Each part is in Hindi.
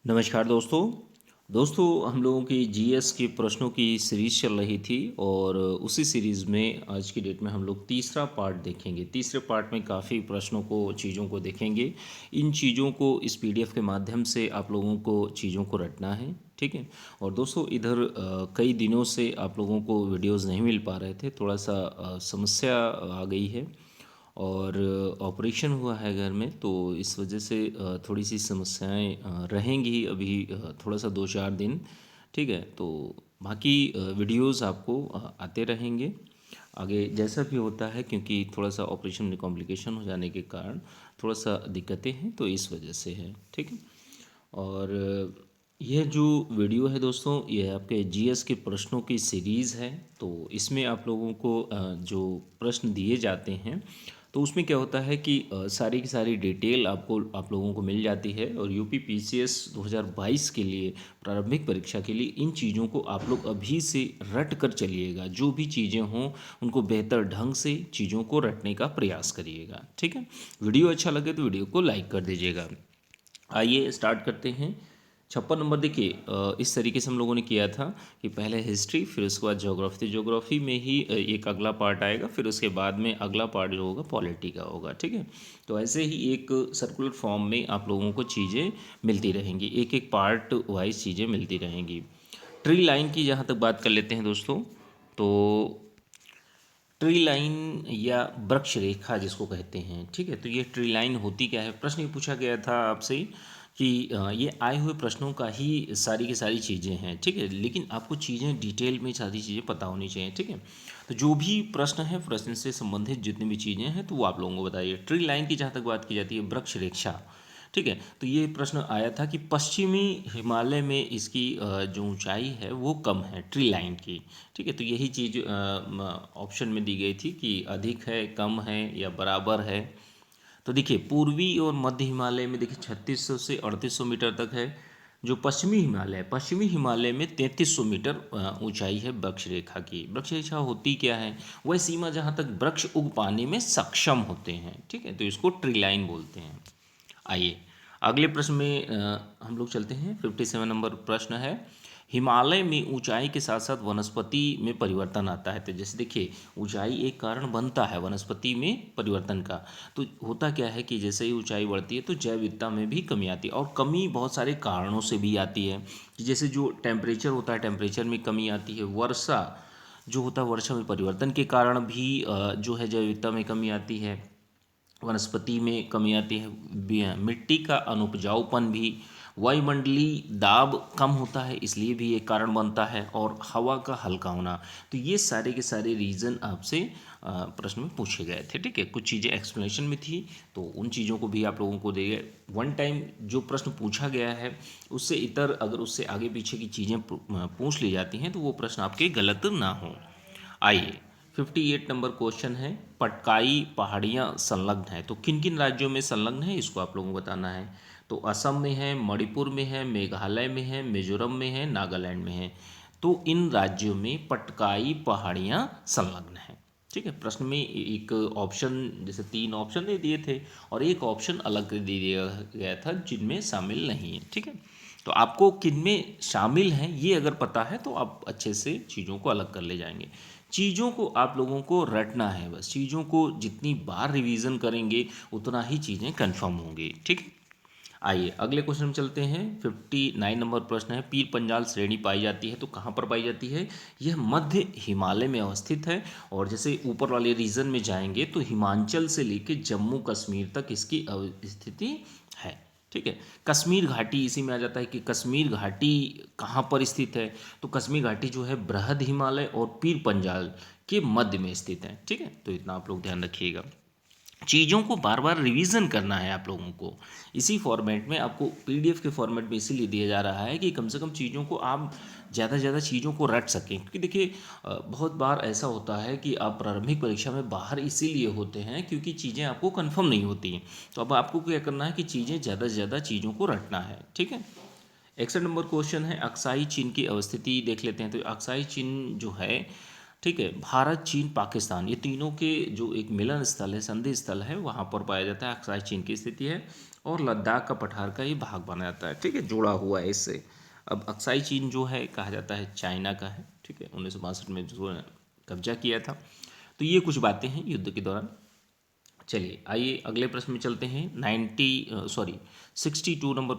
नमस्कार दोस्तों। हम लोगों की जीएस के प्रश्नों की सीरीज चल रही थी और उसी सीरीज़ में आज की डेट में हम लोग तीसरा पार्ट देखेंगे। तीसरे पार्ट में काफ़ी प्रश्नों को चीज़ों को देखेंगे। इन चीज़ों को इस पीडीएफ के माध्यम से आप लोगों को चीज़ों को रटना है, ठीक है। और दोस्तों इधर कई दिनों से आप लोगों को वीडियोज़ नहीं मिल पा रहे थे, थोड़ा सा समस्या आ गई है और ऑपरेशन हुआ है घर में, तो इस वजह से थोड़ी सी समस्याएं रहेंगी अभी थोड़ा सा 2-4 दिन, ठीक है। तो बाकी वीडियोस आपको आते रहेंगे आगे जैसा भी होता है, क्योंकि थोड़ा सा ऑपरेशन में कॉम्प्लिकेशन हो जाने के कारण थोड़ा सा दिक्कतें हैं, तो इस वजह से है, ठीक है। और यह जो वीडियो है दोस्तों, यह आपके जीएस के प्रश्नों की सीरीज़ है। तो इसमें आप लोगों को जो प्रश्न दिए जाते हैं, तो उसमें क्या होता है कि सारी की सारी डिटेल आप लोगों को मिल जाती है। और यूपी पीसीएस 2022 के लिए प्रारंभिक परीक्षा के लिए इन चीज़ों को आप लोग अभी से रट कर चलिएगा। जो भी चीज़ें हों उनको बेहतर ढंग से चीज़ों को रटने का प्रयास करिएगा, ठीक है। वीडियो अच्छा लगे तो वीडियो को लाइक कर दीजिएगा। आइए स्टार्ट करते हैं। 56 नंबर देखिए, इस तरीके से हम लोगों ने किया था कि पहले हिस्ट्री, फिर उसके बाद ज्योग्राफी। तो ज्योग्राफी में ही एक अगला पार्ट आएगा, फिर उसके बाद में अगला पार्ट जो होगा पॉलिटी का होगा, ठीक है। तो ऐसे ही एक सर्कुलर फॉर्म में आप लोगों को चीज़ें मिलती रहेंगी, एक एक पार्ट वाइज चीज़ें मिलती रहेंगी। ट्री लाइन की जहाँ तक बात कर लेते हैं दोस्तों, तो ट्री लाइन या वृक्ष रेखा जिसको कहते हैं, ठीक है। तो ये ट्री लाइन होती क्या है, प्रश्न ये पूछा गया था आपसे कि ये आए हुए प्रश्नों का ही सारी की सारी चीज़ें हैं, ठीक है। लेकिन आपको चीज़ें डिटेल में सारी चीज़ें पता होनी चाहिए, ठीक है। तो जो भी प्रश्न है, प्रश्न से संबंधित जितनी भी चीज़ें हैं, तो वो आप लोगों को बताइए। ट्री लाइन की जहाँ तक बात की जाती है, वृक्ष रेखा, ठीक है। तो ये प्रश्न आया था कि पश्चिमी हिमालय में इसकी जो ऊंचाई है वो कम है, ट्री लाइन की, ठीक है। तो यही चीज़ ऑप्शन में दी गई थी कि अधिक है, कम है या बराबर है। तो देखिए पूर्वी और मध्य हिमालय में देखिए 3600 से 3800 मीटर तक है। जो पश्चिमी हिमालय में 3300 मीटर ऊंचाई है वृक्ष रेखा की। वृक्ष रेखा होती क्या है, वह सीमा जहाँ तक वृक्ष उग पाने में सक्षम होते हैं, ठीक है। तो इसको ट्री लाइन बोलते हैं। आइए अगले प्रश्न में हम लोग चलते हैं। 57 नंबर प्रश्न है, हिमालय में ऊंचाई के साथ साथ वनस्पति में परिवर्तन आता है। तो जैसे देखिए ऊंचाई एक कारण बनता है वनस्पति में परिवर्तन का। तो होता क्या है कि जैसे ही ऊंचाई बढ़ती है तो जैव विविधता में भी कमी आती है, और कमी बहुत सारे कारणों से भी आती है। कि जैसे जो टेम्परेचर होता है, टेम्परेचर में कमी आती है। वर्षा जो होता है, वर्षा में परिवर्तन के कारण भी जो है जैव विविधता में कमी आती है, वनस्पति में कमी आती है। मिट्टी का अनुपजाऊपन भी, वायुमंडलीय दाब कम होता है, इसलिए भी एक कारण बनता है, और हवा का हल्का होना। तो ये सारे के सारे रीज़न आपसे प्रश्न में पूछे गए थे, ठीक है। कुछ चीज़ें एक्सप्लेनेशन में थी, तो उन चीज़ों को भी आप लोगों को दे गए। वन टाइम जो प्रश्न पूछा गया है उससे इतर अगर उससे आगे पीछे की चीज़ें पूछ ली जाती हैं तो वो प्रश्न आपके गलत ना हो। आइए 58 नंबर क्वेश्चन है, पटकाई पहाड़ियाँ संलग्न है। तो किन किन राज्यों में संलग्न है इसको आप लोगों को बताना है। तो असम में है, मणिपुर में है, मेघालय में है, मिजोरम में है, नागालैंड में है। तो इन राज्यों में पटकाई पहाड़ियाँ संलग्न है, ठीक है। प्रश्न में एक ऑप्शन, जैसे 3 ऑप्शन दे दिए थे और एक ऑप्शन अलग दे दिया गया था जिनमें शामिल नहीं है, ठीक है। तो आपको किन में शामिल हैं ये अगर पता है तो आप अच्छे से चीज़ों को अलग कर ले जाएंगे। चीज़ों को आप लोगों को रटना है, बस चीज़ों को जितनी बार रिवीजन करेंगे उतना ही चीज़ें कंफर्म होंगी, ठीक है। आइए अगले क्वेश्चन में चलते हैं। 59 नंबर प्रश्न है, पीर पंजाल श्रेणी पाई जाती है। तो कहाँ पर पाई जाती है, यह मध्य हिमालय में अवस्थित है। और जैसे ऊपर वाले रीजन में जाएंगे तो हिमाचल से लेके जम्मू कश्मीर तक इसकी स्थिति है, ठीक है। कश्मीर घाटी इसी में आ जाता है कि कश्मीर घाटी कहाँ पर स्थित है। तो कश्मीर घाटी जो है बृहद हिमालय और पीर पंजाल के मध्य में स्थित है, ठीक है। तो इतना आप लोग ध्यान रखिएगा। चीज़ों को बार बार रिवीजन करना है आप लोगों को। इसी फॉर्मेट में आपको पीडीएफ के फॉर्मेट में इसीलिए दिया जा रहा है कि कम से कम चीज़ों को आप ज़्यादा से ज़्यादा चीज़ों को रट सकें। क्योंकि देखिए बहुत बार ऐसा होता है कि आप प्रारंभिक परीक्षा में बाहर इसीलिए होते हैं क्योंकि चीज़ें आपको कन्फर्म नहीं होती हैं। तो अब आपको क्या करना है कि चीज़ें ज़्यादा से ज़्यादा चीज़ों को रटना है, ठीक है। 61 नंबर क्वेश्चन है, अक्साई चीन की अवस्थिति देख लेते हैं। तो अक्साई चीन जो है, ठीक है, भारत चीन पाकिस्तान ये तीनों के जो एक मिलन स्थल है, संधि स्थल है, वहाँ पर पाया जाता है, अक्साई चीन की स्थिति है। और लद्दाख का पठार का ये भाग माना जाता है, ठीक है, जुड़ा हुआ है इससे। अब अक्साई चीन जो है कहा जाता है चाइना का है, ठीक है, 1962 में जो कब्जा किया था। तो ये कुछ बातें हैं युद्ध के दौरान। चलिए आइए अगले प्रश्न में चलते हैं। 62 नंबर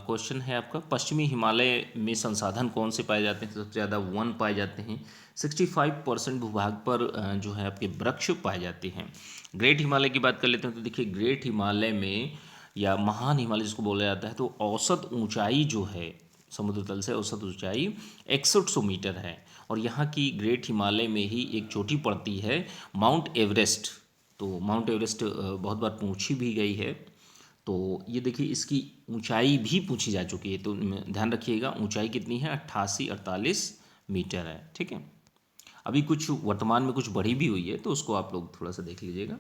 क्वेश्चन है आपका। पश्चिमी हिमालय में संसाधन कौन से पाए जाते हैं? सबसे ज़्यादा वन पाए जाते हैं। 65% भूभाग पर जो है आपके वृक्ष पाए जाते हैं। ग्रेट हिमालय की बात कर लेते हैं। तो देखिए ग्रेट हिमालय में या महान हिमालय जिसको बोला जाता है, तो औसत ऊंचाई जो है समुद्र तल से औसत ऊंचाई 6100 मीटर है। और यहाँ की ग्रेट हिमालय में ही एक चोटी पड़ती है माउंट एवरेस्ट। तो माउंट एवरेस्ट बहुत बार पूछी भी गई है। तो ये देखिए इसकी ऊंचाई भी पूछी जा चुकी है, तो ध्यान रखिएगा ऊंचाई कितनी है, 88-48 मीटर है, ठीक है। अभी कुछ वर्तमान में कुछ बढ़ी भी हुई है, तो उसको आप लोग थोड़ा सा देख लीजिएगा।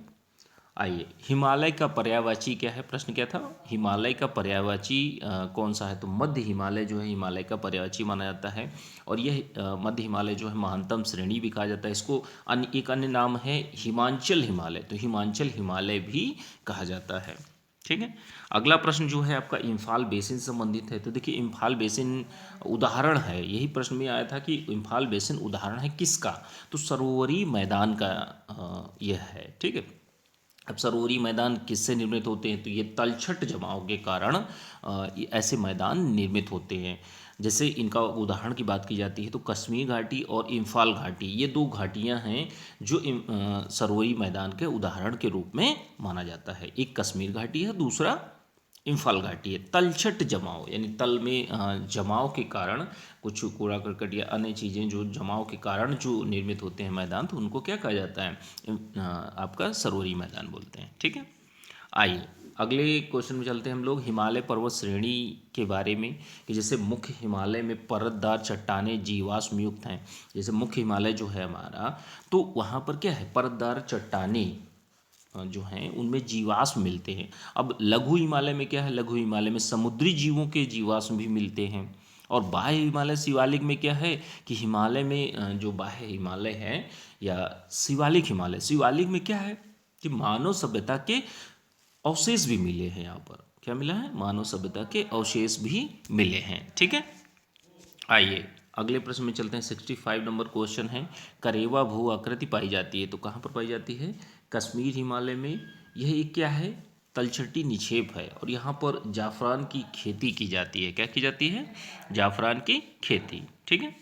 आइए, हिमालय का पर्यायवाची क्या है? प्रश्न क्या था? हिमालय का पर्यायवाची कौन सा है? तो मध्य हिमालय जो है हिमालय का पर्यायवाची माना जाता है। और यह मध्य हिमालय जो है महानतम श्रेणी भी कहा जाता है इसको। एक अन्य नाम है हिमांचल हिमालय, तो हिमांचल हिमालय भी कहा जाता है, ठीक है। अगला प्रश्न जो है आपका इम्फाल बेसिन से संबंधित है। तो देखिए इम्फाल बेसिन उदाहरण है, यही प्रश्न में आया था कि इम्फाल बेसिन उदाहरण है किसका? तो सरोवरी मैदान का यह है, ठीक है। अब सरोवरी मैदान किससे निर्मित होते हैं? तो ये तलछट जमाव के कारण ये ऐसे मैदान निर्मित होते हैं। जैसे इनका उदाहरण की बात की जाती है तो कश्मीर घाटी और इम्फाल घाटी, ये दो घाटियां हैं जो सरोवरी मैदान के उदाहरण के रूप में माना जाता है। एक कश्मीर घाटी है, दूसरा इम्फाल घाटी है। तलछट जमाव यानी तल में जमाव के कारण कुछ कूड़ा करकट या अन्य चीज़ें जो जमाव के कारण जो निर्मित होते हैं मैदान, तो उनको क्या कहा जाता है? आपका सरोवरी मैदान बोलते हैं, ठीक है। आइए अगले क्वेश्चन में चलते हैं हम लोग हिमालय पर्वत श्रेणी के बारे में, कि जैसे मुख्य हिमालय में परतदार चट्टानें जीवाश्म युक्त हैं। जैसे मुख्य हिमालय जो है हमारा, तो वहाँ पर क्या है, परतदार चट्टानें जो हैं उनमें जीवाश्म मिलते हैं। अब लघु हिमालय में क्या है? लघु हिमालय में समुद्री जीवों के जीवाश्म भी मिलते हैं। और बाह्य हिमालय शिवालिक में क्या है कि हिमालय में जो बाह्य हिमालय है या शिवालिक हिमालय, शिवालिक में क्या है कि मानव सभ्यता के अवशेष भी मिले हैं। यहाँ पर क्या मिला है? मानव सभ्यता के अवशेष भी मिले हैं, ठीक है। आइए अगले प्रश्न में चलते हैं। 65 नंबर क्वेश्चन है, करेवा भू आकृति पाई जाती है। तो कहाँ पर पाई जाती है? कश्मीर हिमालय में। यह एक क्या है? तलछटी निक्षेप है। और यहाँ पर जाफरान की खेती की जाती है। क्या की जाती है? जाफरान की खेती, ठीक है।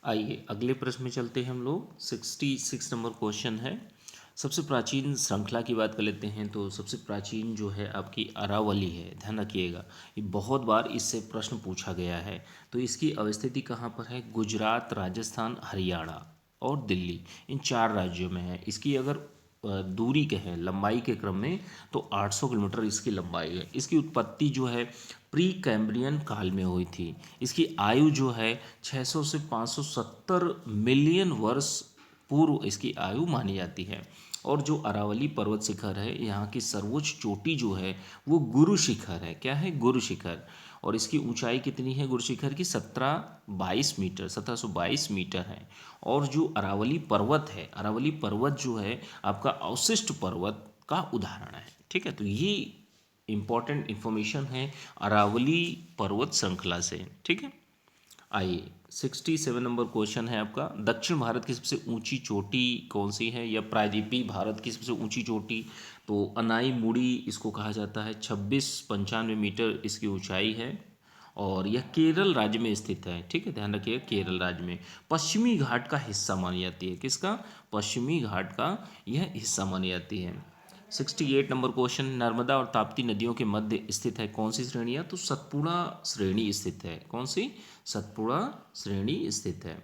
आइए अगले प्रश्न में चलते हैं हम लोग। 66 नंबर क्वेश्चन है, सबसे प्राचीन श्रृंखला की बात कर लेते हैं। तो सबसे प्राचीन जो है आपकी अरावली है, ध्यान रखिएगा, ये बहुत बार इससे प्रश्न पूछा गया है। तो इसकी अवस्थिति कहाँ पर है? गुजरात, राजस्थान, हरियाणा और दिल्ली, इन 4 राज्यों में है। इसकी अगर दूरी कहें लंबाई के क्रम में, तो 800 किलोमीटर इसकी लंबाई है। इसकी उत्पत्ति जो है प्री कैम्ब्रियन काल में हुई थी। इसकी आयु जो है 600 से 570 मिलियन वर्ष पूर्व इसकी आयु मानी जाती है। और जो अरावली पर्वत शिखर है, यहाँ की सर्वोच्च चोटी जो है वो गुरु शिखर है। क्या है? गुरु शिखर। और इसकी ऊंचाई कितनी है गुरु शिखर की? 1722 मीटर है। और जो अरावली पर्वत है, अरावली पर्वत जो है आपका अवशिष्ट पर्वत का उदाहरण है, ठीक है। तो ये इंपॉर्टेंट इंफॉर्मेशन है अरावली पर्वत श्रृंखला से, ठीक है। आइए 67 नंबर क्वेश्चन है आपका, दक्षिण भारत की सबसे ऊंची चोटी कौन सी है? या प्रायद्वीपीय भारत की सबसे ऊंची चोटी? तो अनाई मुड़ी इसको कहा जाता है। 2695 मीटर इसकी ऊंचाई है। और यह केरल राज्य में स्थित है, ठीक है, ध्यान रखिएगा, केरल राज्य में। पश्चिमी घाट का हिस्सा मानी जाती है। किसका? पश्चिमी घाट का यह हिस्सा मानी जाती है। 68 नंबर क्वेश्चन, नर्मदा और ताप्ती नदियों के मध्य स्थित है कौन सी श्रेणी है? तो सतपुड़ा श्रेणी स्थित है। कौन सी? सतपुड़ा श्रेणी स्थित है।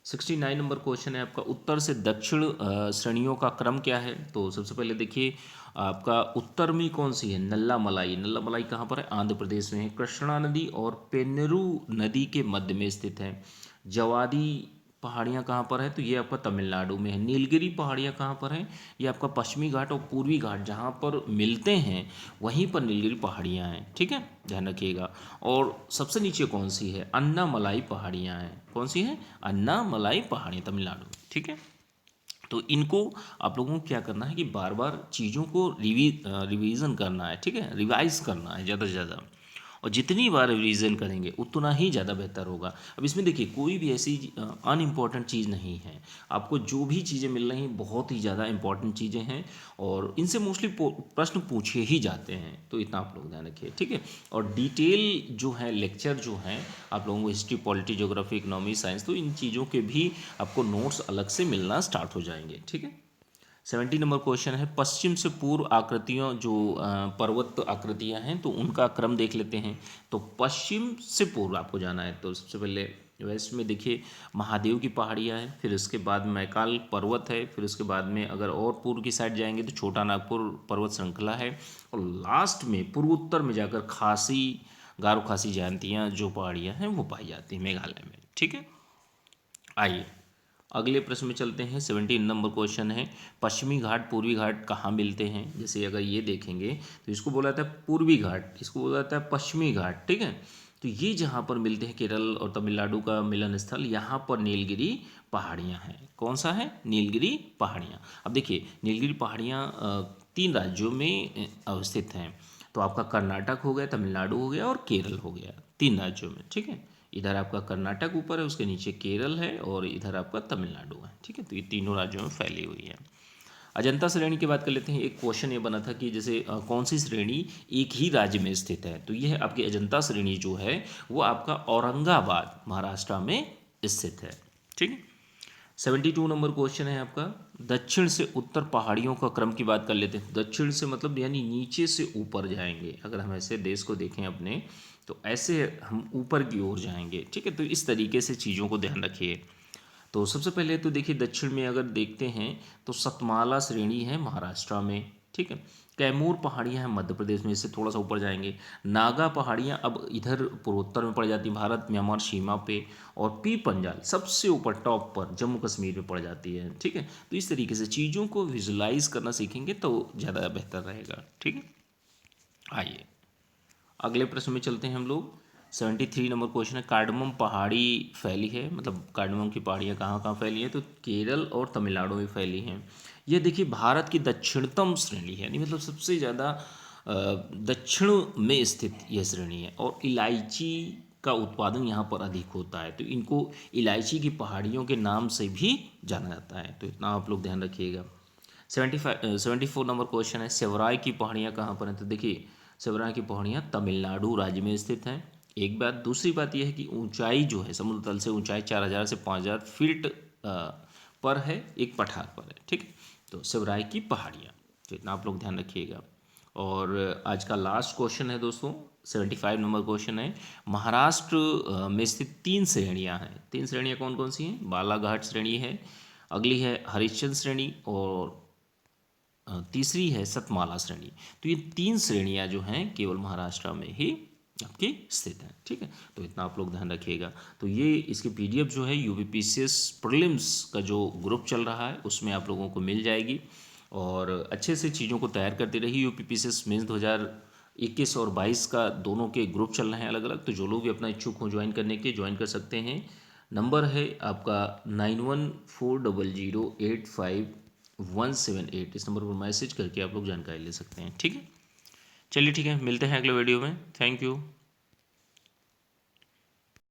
69 नंबर क्वेश्चन है आपका, उत्तर से दक्षिण श्रेणियों का क्रम क्या है? तो सबसे पहले देखिए आपका उत्तर में कौन सी है? नल्ला मलाई। नल्ला मलाई कहाँ पर है? आंध्र प्रदेश में है। कृष्णा नदी और पेन्नरू नदी के मध्य में स्थित है। जवादी पहाड़ियाँ कहाँ पर है? तो ये आपका तमिलनाडु में है। नीलगिरी पहाड़ियाँ कहाँ पर हैं? ये आपका पश्चिमी घाट और पूर्वी घाट जहाँ पर मिलते हैं वहीं पर नीलगिरी पहाड़ियाँ हैं, ठीक है, ध्यान रखिएगा। और सबसे नीचे कौन सी है? अन्नामलाई पहाड़ियाँ हैं। कौन सी है? अन्नामलाई पहाड़ियाँ, तमिलनाडु में, ठीक है। तो इनको आप लोगों को क्या करना है कि बार बार चीज़ों को रिवीजन करना है, ठीक है, रिवाइज करना है ज़्यादा से ज़्यादा। और जितनी बार रिवीजन करेंगे उतना ही ज़्यादा बेहतर होगा। अब इसमें देखिए कोई भी ऐसी अनइम्पॉर्टेंट चीज़ नहीं है। आपको जो भी चीज़ें मिल रही हैं बहुत ही ज़्यादा इंपॉर्टेंट चीज़ें हैं और इनसे मोस्टली प्रश्न पूछे ही जाते हैं, तो इतना आप लोग ध्यान रखिए, ठीक है। और डिटेल जो है लेक्चर जो हैं आप लोगों को history, polity, geography, economy, science, तो इन चीज़ों के भी आपको नोट्स अलग से मिलना स्टार्ट हो जाएंगे, ठीक है। 70 नंबर क्वेश्चन है, पश्चिम से पूर्व आकृतियों जो पर्वत आकृतियां हैं तो उनका क्रम देख लेते हैं। तो पश्चिम से पूर्व आपको जाना है, तो सबसे पहले वेस्ट में देखिए महादेव की पहाड़ियाँ हैं, फिर उसके बाद मैकाल पर्वत है, फिर उसके बाद में अगर और पूर्व की साइड जाएंगे तो छोटा नागपुर पर्वत श्रृंखला है, और लास्ट में पूर्वोत्तर में जाकर खासी, गारो खासी जयंतियाँ जो पहाड़ियाँ हैं वो पाई जाती हैं मेघालय में, ठीक है। आइए अगले प्रश्न में चलते हैं। 17 नंबर क्वेश्चन है, पश्चिमी घाट पूर्वी घाट कहाँ मिलते हैं। जैसे अगर ये देखेंगे तो इसको बोला जाता है पूर्वी घाट, इसको बोला जाता है पश्चिमी घाट, ठीक है। तो ये जहाँ पर मिलते हैं केरल और तमिलनाडु का मिलन स्थल, यहाँ पर नीलगिरी पहाड़ियाँ हैं। कौन सा है? नीलगिरी पहाड़ियाँ। अब देखिए नीलगिरी पहाड़ियाँ 3 राज्यों में अवस्थित हैं। तो आपका कर्नाटक हो गया, तमिलनाडु हो गया और केरल हो गया, 3 राज्यों में, ठीक है। इधर आपका कर्नाटक ऊपर है, उसके नीचे केरल है और इधर आपका तमिलनाडु है, ठीक है। तो ये तीनों राज्यों में फैली हुई है। अजंता श्रेणी की बात कर लेते हैं। एक क्वेश्चन ये बना था कि जैसे कौन सी श्रेणी एक ही राज्य में स्थित है, तो यह आपकी अजंता श्रेणी जो है वो आपका औरंगाबाद महाराष्ट्र में स्थित है, ठीक है। 72 नंबर क्वेश्चन है आपका, दक्षिण से उत्तर पहाड़ियों का क्रम की बात कर लेते हैं। दक्षिण से मतलब यानी नीचे से ऊपर जाएंगे, अगर हम ऐसे देश को देखें अपने तो ऐसे हम ऊपर की ओर जाएंगे, ठीक है। तो इस तरीके से चीज़ों को ध्यान रखिए। तो सबसे पहले तो देखिए दक्षिण में अगर देखते हैं तो सतमाला श्रेणी है महाराष्ट्र में, ठीक है। कैमूर पहाड़ियाँ हैं मध्य प्रदेश में, इससे थोड़ा सा ऊपर जाएंगे। नागा पहाड़ियाँ अब इधर पूर्वोत्तर में पड़ जाती हैं, भारत म्यांमार सीमा पे। और पी पंजाल सबसे ऊपर टॉप पर जम्मू कश्मीर में पड़ जाती है, ठीक है। तो इस तरीके से चीज़ों को विजुलाइज करना सीखेंगे तो ज़्यादा बेहतर रहेगा, ठीक है। आइए अगले प्रश्न में चलते हैं हम लोग। 73 नंबर क्वेश्चन है, कार्डमम पहाड़ी फैली है, मतलब कार्डमम की पहाड़ियाँ कहाँ कहाँ फैली हैं, तो केरल और तमिलनाडु में फैली हैं। यह देखिए भारत की दक्षिणतम श्रेणी है, यानी मतलब सबसे ज़्यादा दक्षिण में स्थित यह श्रेणी है। और इलायची का उत्पादन यहाँ पर अधिक होता है, तो इनको इलायची की पहाड़ियों के नाम से भी जाना जाता है, तो इतना आप लोग ध्यान रखिएगा। 74 नंबर क्वेश्चन है, सेवराय की पहाड़ियाँ कहाँ पर हैं, तो देखिए सेवराय की पहाड़ियाँ तमिलनाडु राज्य में स्थित हैं। एक बात, दूसरी बात यह है कि ऊंचाई जो है समुद्र तल से ऊंचाई 4000 से 5000 फीट पर है, एक पठार पर है, ठीक है। तो सेवराय की पहाड़ियाँ, तो इतना आप लोग ध्यान रखिएगा। और आज का लास्ट क्वेश्चन है दोस्तों, 75 नंबर क्वेश्चन है, महाराष्ट्र में स्थित 3 श्रेणियाँ हैं। 3 श्रेणियाँ कौन कौन सी हैं? बालाघाट श्रेणी है, अगली है हरिश्चंद्र श्रेणी और तीसरी है सतमाला श्रेणी। तो ये 3 श्रेणियाँ जो हैं केवल महाराष्ट्र में ही आपकी स्थित हैं, ठीक है। तो इतना आप लोग ध्यान रखिएगा। तो ये इसकी पीडीएफ जो है यूपीपीसीएस प्रीलिम्स का जो ग्रुप चल रहा है उसमें आप लोगों को मिल जाएगी, और अच्छे से चीज़ों को तैयार करते रहिए। यूपीपीसीएस मेंस 2021 और 22 का दोनों के ग्रुप चल रहे हैं अलग अलग, तो जो लोग भी अपना इच्छुक हो ज्वाइन करने के ज्वाइन कर सकते हैं। नंबर है आपका 9140085178, इस नंबर पर मैसेज करके आप लोग जानकारी ले सकते हैं, ठीक है। चलिए ठीक है, मिलते हैं अगले वीडियो में। Thank you.